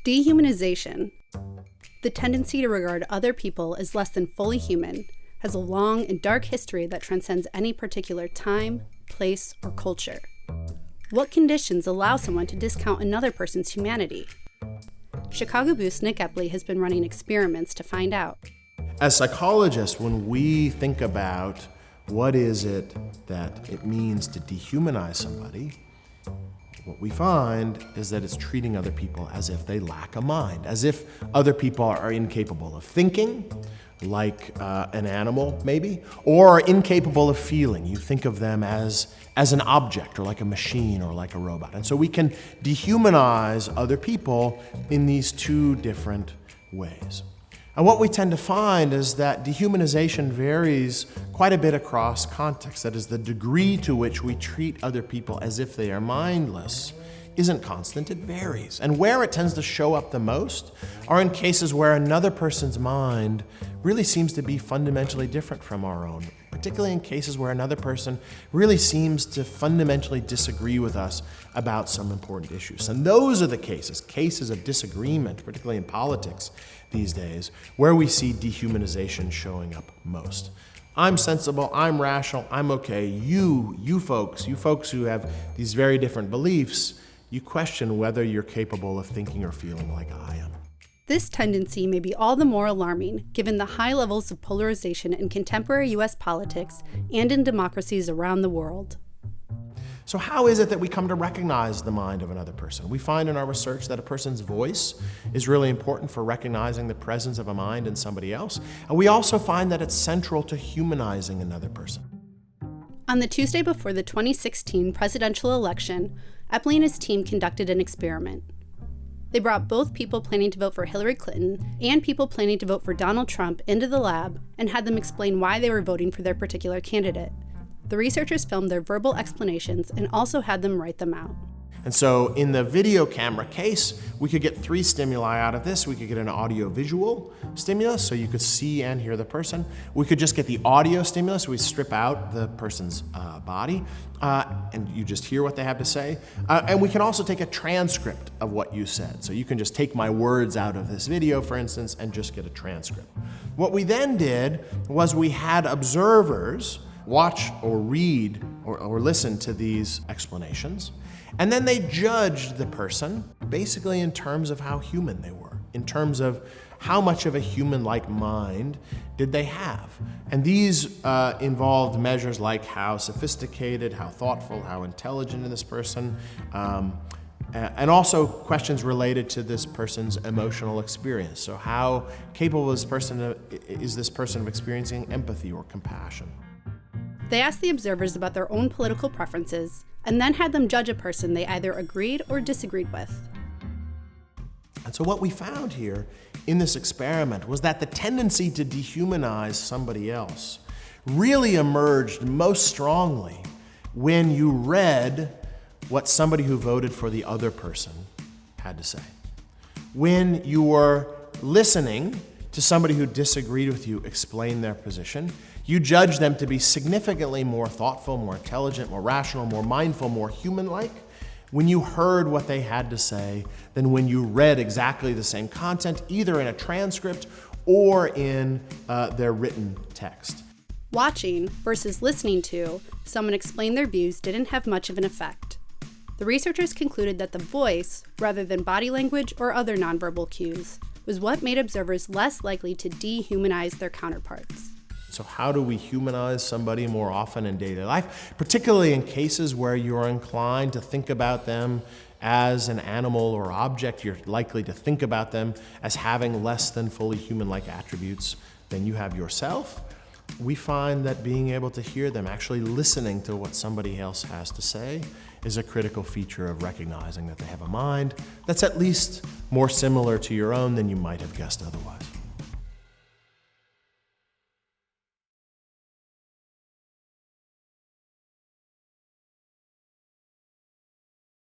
Dehumanization, the tendency to regard other people as less than fully human, has a long and dark history that transcends any particular time, place, or culture. What conditions allow someone to discount another person's humanity? Chicago Booth's Nick Epley has been running experiments to find out. As psychologists, when we think about what is it that it means to dehumanize somebody, what we find is that it's treating other people as if they lack a mind, as if other people are incapable of thinking, like an animal maybe, or are incapable of feeling. You think of them as an object, or like a machine, or like a robot. And so we can dehumanize other people in these two different ways. And what we tend to find is that dehumanization varies quite a bit across context. That is, the degree to which we treat other people as if they are mindless isn't constant, it varies. And where it tends to show up the most are in cases where another person's mind really seems to be fundamentally different from our own, particularly in cases where another person really seems to fundamentally disagree with us about some important issues. And those are the cases of disagreement, particularly in politics these days, where we see dehumanization showing up most. I'm sensible, I'm rational, I'm okay. You folks who have these very different beliefs, you question whether you're capable of thinking or feeling like I am. This tendency may be all the more alarming given the high levels of polarization in contemporary U.S. politics and in democracies around the world. So how is it that we come to recognize the mind of another person? We find in our research that a person's voice is really important for recognizing the presence of a mind in somebody else. And we also find that it's central to humanizing another person. On the Tuesday before the 2016 presidential election, Epley and his team conducted an experiment. They brought both people planning to vote for Hillary Clinton and people planning to vote for Donald Trump into the lab and had them explain why they were voting for their particular candidate. The researchers filmed their verbal explanations and also had them write them out. And so in the video camera case, we could get 3 stimuli out of this. We could get an audio-visual stimulus, so you could see and hear the person. We could just get the audio stimulus. We strip out the person's body, and you just hear what they have to say. And we can also take a transcript of what you said. So you can just take my words out of this video, for instance, and just get a transcript. What we then did was we had observers watch or read or listen to these explanations. And then they judged the person basically in terms of how human they were, in terms of how much of a human-like mind did they have. And these involved measures like how sophisticated, how thoughtful, how intelligent is this person, and also questions related to this person's emotional experience. So how capable is this person of experiencing empathy or compassion? They asked the observers about their own political preferences and then had them judge a person they either agreed or disagreed with. And so what we found here in this experiment was that the tendency to dehumanize somebody else really emerged most strongly when you read what somebody who voted for the other person had to say. When you were listening to somebody who disagreed with you explain their position, you judge them to be significantly more thoughtful, more intelligent, more rational, more mindful, more human-like when you heard what they had to say than when you read exactly the same content, either in a transcript or in their written text. Watching versus listening to someone explain their views didn't have much of an effect. The researchers concluded that the voice, rather than body language or other nonverbal cues, was what made observers less likely to dehumanize their counterparts. So how do we humanize somebody more often in daily life, particularly in cases where you're inclined to think about them as an animal or object? You're likely to think about them as having less than fully human-like attributes than you have yourself. We find that being able to hear them, actually listening to what somebody else has to say, is a critical feature of recognizing that they have a mind that's at least more similar to your own than you might have guessed otherwise.